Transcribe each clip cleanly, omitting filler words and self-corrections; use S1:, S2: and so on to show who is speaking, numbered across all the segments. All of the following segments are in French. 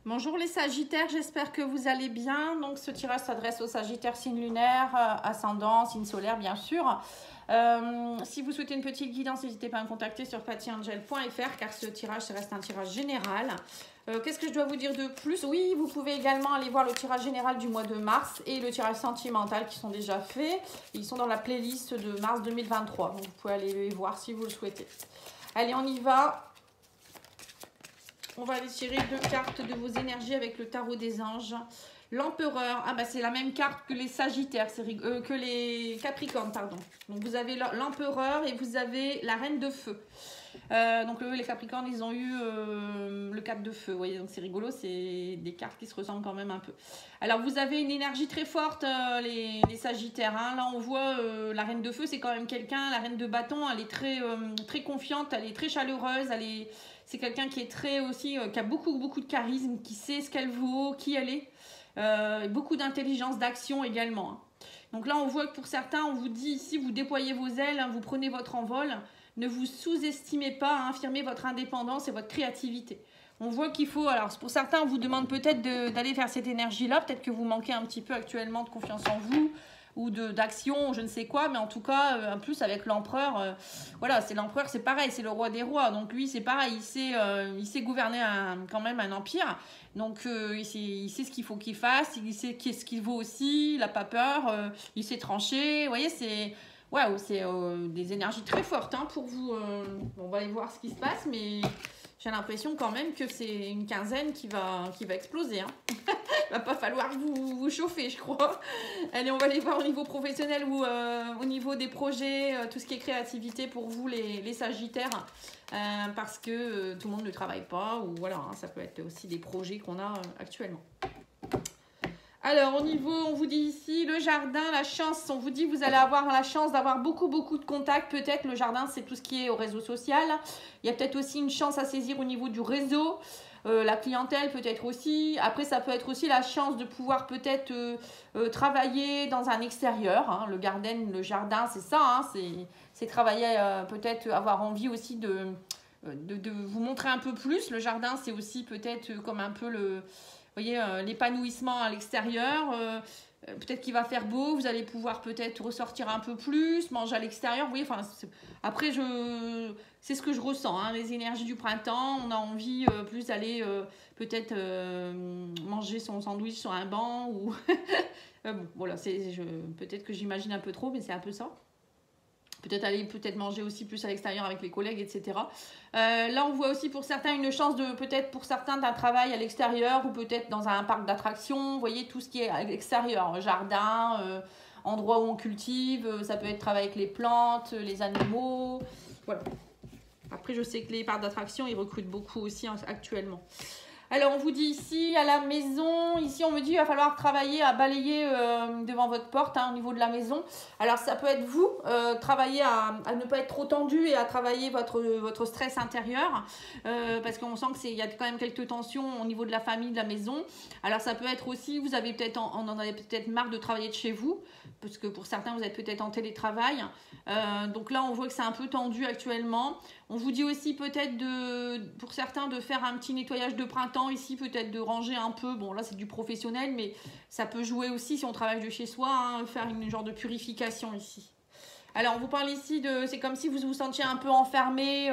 S1: Bonjour les Sagittaires, j'espère que vous allez bien. Donc ce tirage s'adresse aux Sagittaires signe lunaire, ascendant, signe solaire bien sûr. Si vous souhaitez une petite guidance, n'hésitez pas à me contacter sur pattyangel.fr car ce tirage reste un tirage général. Qu'est-ce que je dois vous dire de plus? Oui, vous pouvez également aller voir le tirage général du mois de mars et le tirage sentimental qui sont déjà faits. Ils sont dans la playlist de mars 2023, donc vous pouvez aller les voir si vous le souhaitez. Allez, on y va. On va aller tirer deux cartes de vos énergies avec le tarot des anges. L'empereur, ah bah c'est la même carte que les Sagittaires, que les Capricornes, pardon. Donc vous avez l'empereur et vous avez la reine de feu. Donc les Capricornes, ils ont eu le 4 de feu, vous voyez, donc c'est rigolo, c'est des cartes qui se ressemblent quand même un peu. Alors vous avez une énergie très forte, les Sagittaires, hein. Là on voit la reine de feu, c'est quand même quelqu'un, la reine de bâton, elle est très confiante, elle est très chaleureuse, c'est quelqu'un qui est très aussi, qui a beaucoup de charisme, qui sait ce qu'elle vaut, qui elle est, beaucoup d'intelligence, d'action également, hein. Donc là on voit que pour certains, on vous dit ici, vous déployez vos ailes, hein, vous prenez votre envol. Ne vous sous-estimez pas à affirmer votre indépendance et votre créativité. On voit qu'il faut, alors pour certains, on vous demande peut-être d'aller vers cette énergie-là. Peut-être que vous manquez un petit peu actuellement de confiance en vous ou d'action, je ne sais quoi. Mais en tout cas, en plus avec l'empereur, voilà, c'est l'empereur, c'est pareil, c'est le roi des rois. Donc lui, c'est pareil, il sait gouverner quand même un empire. Donc il sait ce qu'il faut qu'il fasse, il sait ce qu'il vaut aussi, il n'a pas peur, il sait trancher. Vous voyez, c'est... Waouh, c'est des énergies très fortes hein, pour vous. On va aller voir ce qui se passe, mais j'ai l'impression quand même que c'est une quinzaine qui va exploser. Hein. Il va pas falloir vous chauffer, je crois. Allez, on va aller voir au niveau professionnel ou au niveau des projets, tout ce qui est créativité pour vous, les Sagittaires. Parce que tout le monde ne travaille pas, ou voilà, hein, ça peut être aussi des projets qu'on a actuellement. Alors, au niveau, on vous dit ici, le jardin, la chance, on vous dit vous allez avoir la chance d'avoir beaucoup de contacts. Peut-être le jardin, c'est tout ce qui est au réseau social. Il y a peut-être aussi une chance à saisir au niveau du réseau. La clientèle peut-être aussi. Après, ça peut être aussi la chance de pouvoir peut-être travailler dans un extérieur. Hein. Le jardin, c'est ça. Hein. C'est travailler, peut-être avoir envie aussi de vous montrer un peu plus. Le jardin, c'est aussi peut-être comme un peu le... Vous voyez, l'épanouissement à l'extérieur, peut-être qu'il va faire beau, vous allez pouvoir peut-être ressortir un peu plus, manger à l'extérieur. Vous voyez, enfin, après, c'est ce que je ressens, hein, les énergies du printemps. On a envie plus d'aller peut-être manger son sandwich sur un banc. Ou bon, voilà, peut-être que j'imagine un peu trop, mais c'est un peu ça. Peut-être aller manger aussi plus à l'extérieur avec les collègues, etc. Là, on voit aussi pour certains une chance peut-être pour certains d'un travail à l'extérieur ou peut-être dans un parc d'attractions. Vous voyez, tout ce qui est à l'extérieur, jardin, endroit où on cultive. Ça peut être travail avec les plantes, les animaux. Voilà. Après, je sais que les parcs d'attractions, ils recrutent beaucoup aussi actuellement. Alors, on vous dit ici, à la maison, ici, on me dit qu'il va falloir travailler à balayer devant votre porte, hein, au niveau de la maison. Alors, ça peut être vous, travailler à ne pas être trop tendu et à travailler votre stress intérieur, parce qu'on sent qu'il y a quand même quelques tensions au niveau de la famille, de la maison. Alors, ça peut être aussi, vous avez on en avait peut-être marre de travailler de chez vous, parce que pour certains, vous êtes peut-être en télétravail. Donc là, on voit que c'est un peu tendu actuellement. On vous dit aussi peut-être pour certains de faire un petit nettoyage de printemps ici, peut-être de ranger un peu. Bon, là, c'est du professionnel, mais ça peut jouer aussi si on travaille de chez soi, hein, faire une genre de purification ici. Alors, on vous parle ici c'est comme si vous vous sentiez un peu enfermé.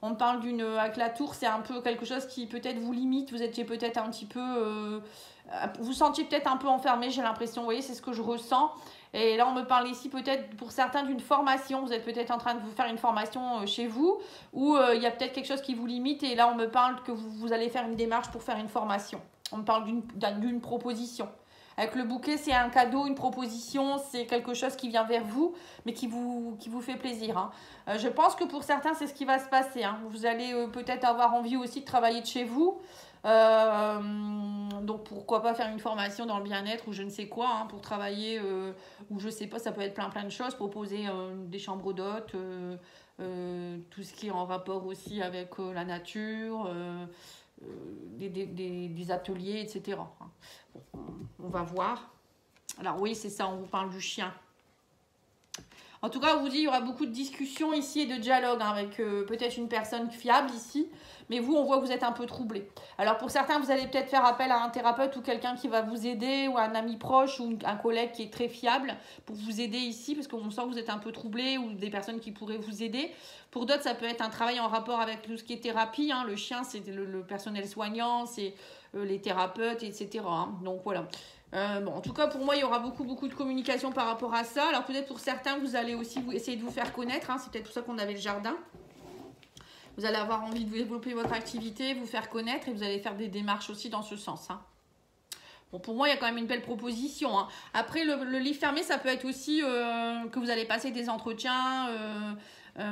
S1: On parle avec la tour, c'est un peu quelque chose qui peut-être vous limite. Vous étiez peut-être un petit peu... vous sentiez peut-être un peu enfermé, j'ai l'impression. Vous voyez, c'est ce que je ressens. Et là, on me parle ici peut-être pour certains d'une formation. Vous êtes peut-être en train de vous faire une formation chez vous ou il y a peut-être quelque chose qui vous limite. Et là, on me parle que vous allez faire une démarche pour faire une formation. On me parle d'une proposition. Avec le bouquet, c'est un cadeau, une proposition, c'est quelque chose qui vient vers vous, mais qui vous fait plaisir. Hein. Je pense que pour certains, c'est ce qui va se passer. Hein. Vous allez peut-être avoir envie aussi de travailler de chez vous. Donc pourquoi pas faire une formation dans le bien-être ou je ne sais quoi hein, pour travailler ou je sais pas, ça peut être plein de choses, proposer des chambres d'hôtes, tout ce qui est en rapport aussi avec la nature, des ateliers, etc. Bon, on va voir. Alors oui, c'est ça, on vous parle du chien. En tout cas, on vous dit, il y aura beaucoup de discussions ici et de dialogue hein, avec peut-être une personne fiable ici. Mais vous, on voit que vous êtes un peu troublé. Alors pour certains, vous allez peut-être faire appel à un thérapeute ou quelqu'un qui va vous aider, ou un ami proche ou un collègue qui est très fiable pour vous aider ici, parce qu'on sent que vous êtes un peu troublé, ou des personnes qui pourraient vous aider. Pour d'autres, ça peut être un travail en rapport avec tout ce qui est thérapie. Hein. Le chien, c'est le personnel soignant, c'est les thérapeutes, etc. Hein. Donc voilà. Bon, en tout cas, pour moi, il y aura beaucoup de communication par rapport à ça. Alors peut-être pour certains, vous allez aussi essayer de vous faire connaître. Hein. C'est peut-être pour ça qu'on avait le jardin. Vous allez avoir envie de développer votre activité, vous faire connaître, et vous allez faire des démarches aussi dans ce sens. Hein. Bon, pour moi, il y a quand même une belle proposition. Hein. Après, le livre fermé, ça peut être aussi que vous allez passer des entretiens,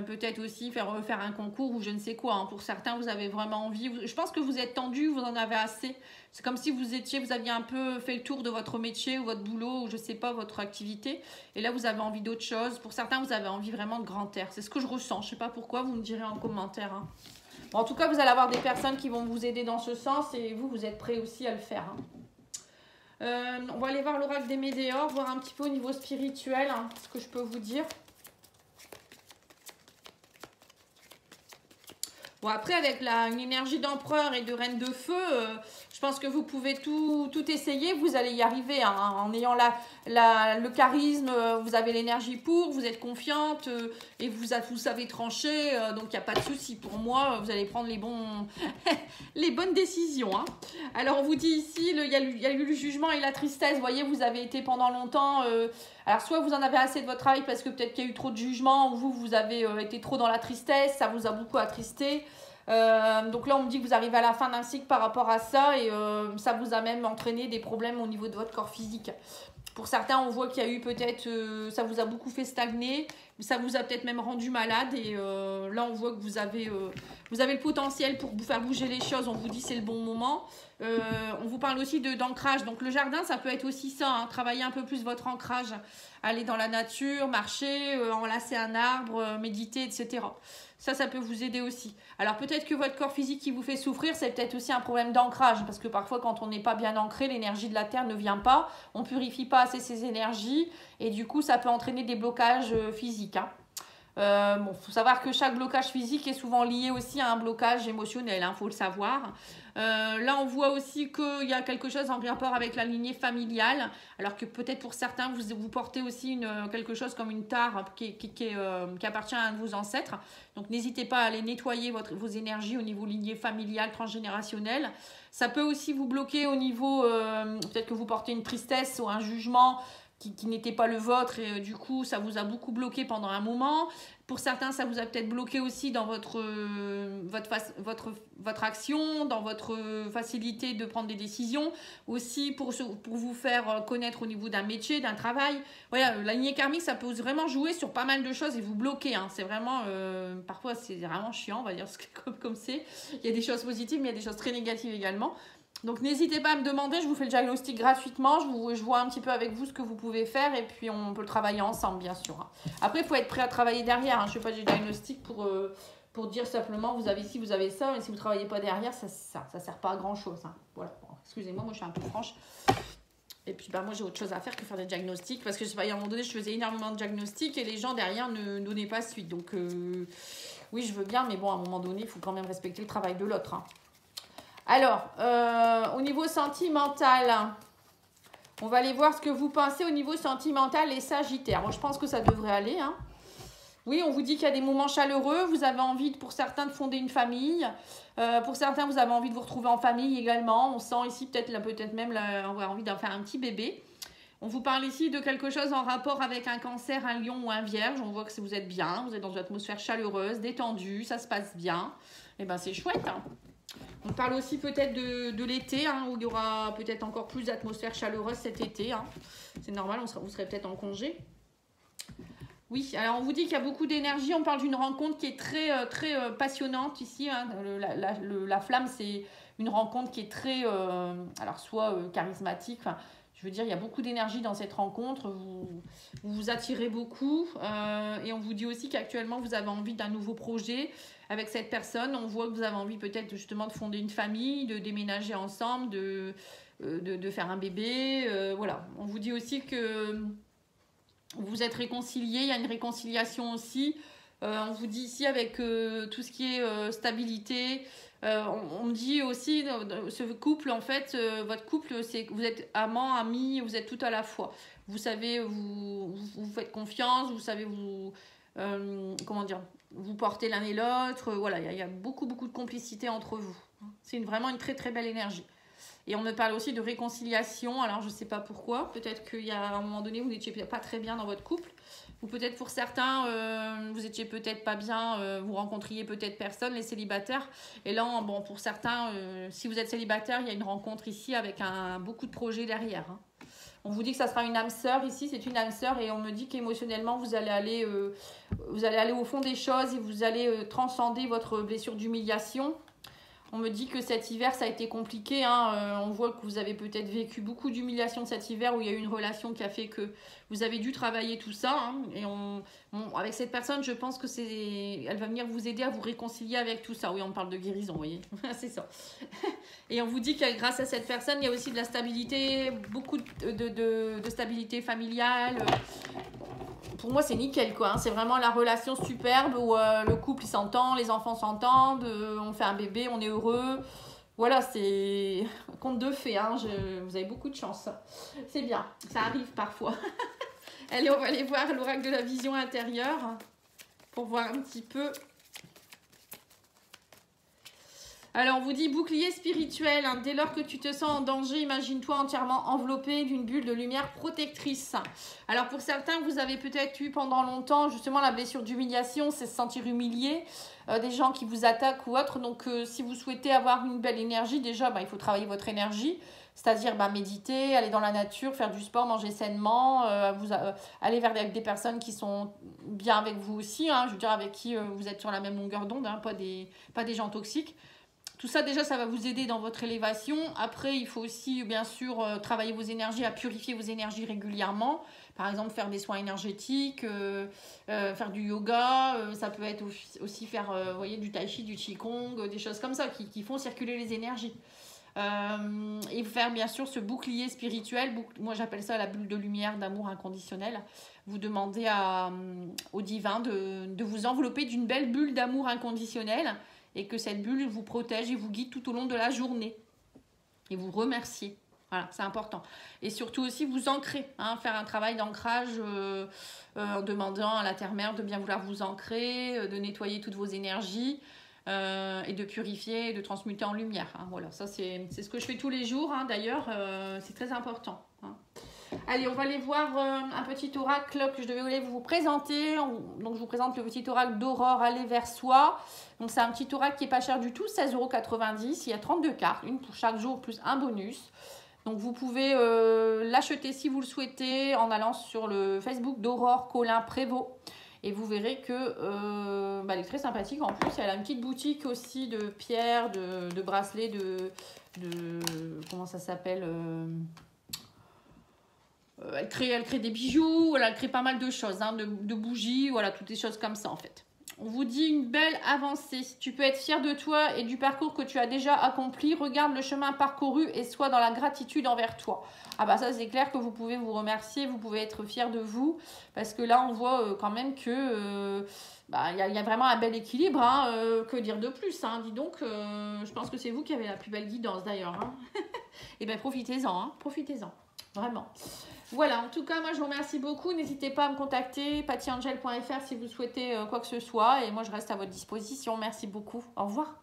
S1: peut-être aussi faire un concours ou je ne sais quoi. Hein. Pour certains, vous avez vraiment envie. Je pense que vous êtes tendu, vous en avez assez. C'est comme si vous aviez un peu fait le tour de votre métier ou votre boulot ou je ne sais pas, votre activité. Et là, vous avez envie d'autre chose. Pour certains, vous avez envie vraiment de grand air. C'est ce que je ressens. Je ne sais pas pourquoi, vous me direz en commentaire. Hein. Bon, en tout cas, vous allez avoir des personnes qui vont vous aider dans ce sens et vous êtes prêts aussi à le faire. Hein. On va aller voir l'oracle des Médéors, voir un petit peu au niveau spirituel hein, ce que je peux vous dire. Bon, après, avec une énergie d'empereur et de reine de feu, je pense que vous pouvez tout essayer. Vous allez y arriver hein, en ayant le charisme, vous avez l'énergie pour, vous êtes confiante et vous savez trancher. Donc, il n'y a pas de souci. Pour moi, vous allez prendre les bonnes décisions. Hein. Alors, on vous dit ici, il y a eu le jugement et la tristesse. Vous voyez, vous avez été pendant longtemps... alors, soit vous en avez assez de votre travail parce que peut-être qu'il y a eu trop de jugement ou vous avez été trop dans la tristesse, ça vous a beaucoup attristé. Donc là, on me dit que vous arrivez à la fin d'un cycle par rapport à ça et ça vous a même entraîné des problèmes au niveau de votre corps physique. Pour certains, on voit qu'il y a eu peut-être, ça vous a beaucoup fait stagner, ça vous a peut-être même rendu malade et là, on voit que vous avez le potentiel pour vous faire bouger les choses. On vous dit c'est le bon moment. On vous parle aussi d'ancrage. Donc le jardin, ça peut être aussi ça, hein, travailler un peu plus votre ancrage, aller dans la nature, marcher, enlacer un arbre, méditer, etc. Ça peut vous aider aussi. Alors peut-être que votre corps physique qui vous fait souffrir, c'est peut-être aussi un problème d'ancrage. Parce que parfois, quand on n'est pas bien ancré, l'énergie de la Terre ne vient pas. On ne purifie pas assez ces énergies. Et du coup, ça peut entraîner des blocages physiques. Hein. Bon, faut savoir que chaque blocage physique est souvent lié aussi à un blocage émotionnel. Hein, faut le savoir. Là, on voit aussi qu'il y a quelque chose en rapport avec la lignée familiale. Alors que peut-être pour certains, vous portez aussi quelque chose comme une tare qui appartient à un de vos ancêtres. Donc, n'hésitez pas à aller nettoyer vos énergies au niveau lignée familiale, transgénérationnelle. Ça peut aussi vous bloquer au niveau, peut-être que vous portez une tristesse ou un jugement qui n'était pas le vôtre et du coup, ça vous a beaucoup bloqué pendant un moment. Pour certains, ça vous a peut-être bloqué aussi dans votre action, dans votre facilité de prendre des décisions, aussi pour vous faire connaître au niveau d'un métier, d'un travail. Voilà, la lignée karmique, ça peut vraiment jouer sur pas mal de choses et vous bloquer. Hein. C'est vraiment, parfois, c'est vraiment chiant, on va dire comme c'est. Il y a des choses positives, mais il y a des choses très négatives également. Donc n'hésitez pas à me demander, je vous fais le diagnostic gratuitement, je vois un petit peu avec vous ce que vous pouvez faire et puis on peut le travailler ensemble bien sûr. Après il faut être prêt à travailler derrière, hein. Je ne fais pas du diagnostic pour dire simplement vous avez ci, vous avez ça, mais si vous ne travaillez pas derrière, ça sert pas à grand chose. Hein. Voilà. Bon, excusez-moi, moi je suis un peu franche. Et puis moi j'ai autre chose à faire que faire des diagnostics parce que je sais pas, à un moment donné je faisais énormément de diagnostics et les gens derrière ne donnaient pas suite. Donc oui je veux bien, mais bon à un moment donné il faut quand même respecter le travail de l'autre. Hein. Alors, au niveau sentimental, on va aller voir ce que vous pensez au niveau sentimental les Sagittaires. Moi, je pense que ça devrait aller. Hein. Oui, on vous dit qu'il y a des moments chaleureux. Vous avez envie, pour certains, de fonder une famille. Pour certains, vous avez envie de vous retrouver en famille également. On sent ici peut-être même avoir envie d'en faire un petit bébé. On vous parle ici de quelque chose en rapport avec un cancer, un lion ou un vierge. On voit que vous êtes bien, vous êtes dans une atmosphère chaleureuse, détendue, ça se passe bien. Et bien, c'est chouette, hein. On parle aussi peut-être de l'été, hein, où il y aura peut-être encore plus d'atmosphère chaleureuse cet été. Hein. C'est normal, vous serez peut-être en congé. Oui, alors on vous dit qu'il y a beaucoup d'énergie. On parle d'une rencontre qui est très passionnante ici. Hein. La flamme, c'est une rencontre qui est très, alors soit charismatique. Enfin, je veux dire, il y a beaucoup d'énergie dans cette rencontre. Vous vous attirez beaucoup. Et on vous dit aussi qu'actuellement, vous avez envie d'un nouveau projet. Avec cette personne, on voit que vous avez envie peut-être justement de fonder une famille, de déménager ensemble, de faire un bébé. Voilà. On vous dit aussi que vous êtes réconciliés, il y a une réconciliation aussi. On vous dit ici avec tout ce qui est stabilité. On me dit aussi, ce couple, en fait, votre couple, c'est que vous êtes amants, amis, vous êtes tout à la fois. Vous savez, vous faites confiance, vous savez, comment dire, vous portez l'un et l'autre. Voilà, il y a beaucoup, beaucoup de complicité entre vous. C'est vraiment une très, très belle énergie. Et on me parle aussi de réconciliation. Alors, je ne sais pas pourquoi. Peut-être qu'il y a un moment donné, vous n'étiez pas très bien dans votre couple. Ou peut-être pour certains, vous étiez peut-être pas bien, vous rencontriez peut-être personne, les célibataires. Et là, bon, pour certains, si vous êtes célibataire, il y a une rencontre ici avec beaucoup de projets derrière. Hein. On vous dit que ça sera une âme sœur ici, c'est une âme sœur. Et on me dit qu'émotionnellement, vous allez aller au fond des choses et vous allez transcender votre blessure d'humiliation. On me dit que cet hiver, ça a été compliqué. Hein. On voit que vous avez peut-être vécu beaucoup d'humiliation cet hiver où il y a eu une relation qui a fait que vous avez dû travailler tout ça. Hein. Et avec cette personne, je pense que elle va venir vous aider à vous réconcilier avec tout ça. Oui, on parle de guérison, vous voyez. C'est ça. Et on vous dit que grâce à cette personne, il y a aussi de la stabilité, beaucoup de stabilité familiale. Pour moi, c'est nickel, quoi. Hein. C'est vraiment la relation superbe où le couple s'entend, les enfants s'entendent, on fait un bébé, on est heureux. Voilà, c'est un conte de fées. Hein. Vous avez beaucoup de chance. C'est bien, ça arrive parfois. Allez, on va aller voir l'oracle de la vision intérieure pour voir un petit peu. Alors, on vous dit bouclier spirituel. Hein. Dès lors que tu te sens en danger, imagine-toi entièrement enveloppé d'une bulle de lumière protectrice. Alors, pour certains, vous avez peut-être eu pendant longtemps justement la blessure d'humiliation, c'est se sentir humilié, des gens qui vous attaquent ou autre. Donc, si vous souhaitez avoir une belle énergie, déjà, il faut travailler votre énergie. C'est-à-dire méditer, aller dans la nature, faire du sport, manger sainement, aller vers des personnes qui sont bien avec vous aussi. Hein. Je veux dire, avec qui vous êtes sur la même longueur d'onde, hein, pas des gens toxiques. Tout ça, déjà, ça va vous aider dans votre élévation. Après, il faut aussi, bien sûr, travailler vos énergies, à purifier vos énergies régulièrement. Par exemple, faire des soins énergétiques, faire du yoga. Ça peut être aussi faire voyez, du tai chi, du qigong, des choses comme ça qui font circuler les énergies. Et faire, bien sûr, ce bouclier spirituel. Moi, j'appelle ça la bulle de lumière d'amour inconditionnel. Vous demandez au divin de vous envelopper d'une belle bulle d'amour inconditionnel et que cette bulle vous protège et vous guide tout au long de la journée. Et vous remercier. Voilà, c'est important. Et surtout aussi vous ancrer, hein, faire un travail d'ancrage en demandant à la Terre-Mère de bien vouloir vous ancrer, de nettoyer toutes vos énergies et de purifier et de transmuter en lumière. Hein. Voilà, ça c'est ce que je fais tous les jours. Hein, d'ailleurs, c'est très important. Hein. Allez, on va aller voir un petit oracle que je devais vous présenter. Donc, je vous présente le petit oracle d'Aurore, aller vers soi. Donc, c'est un petit oracle qui n'est pas cher du tout, 16,90 €. Il y a 32 cartes, une pour chaque jour, plus un bonus. Donc, vous pouvez l'acheter si vous le souhaitez en allant sur le Facebook d'Aurore Colin Prévost. Et vous verrez que elle est très sympathique. En plus, elle a une petite boutique aussi de pierres, de bracelets, de comment ça s'appelle elle crée des bijoux, voilà, elle crée pas mal de choses, hein, de bougies, voilà, toutes des choses comme ça en fait. On vous dit une belle avancée. Tu peux être fier de toi et du parcours que tu as déjà accompli. Regarde le chemin parcouru et sois dans la gratitude envers toi. Ah bah ça c'est clair que vous pouvez vous remercier, vous pouvez être fier de vous. Parce que là on voit quand même que y a vraiment un bel équilibre. Hein, que dire de plus hein, dis donc, je pense que c'est vous qui avez la plus belle guidance d'ailleurs. Hein. Et bien profitez-en, hein, profitez-en. Vraiment. Voilà, en tout cas, moi je vous remercie beaucoup. N'hésitez pas à me contacter, pattyangel.fr si vous souhaitez quoi que ce soit. Et moi je reste à votre disposition. Merci beaucoup. Au revoir.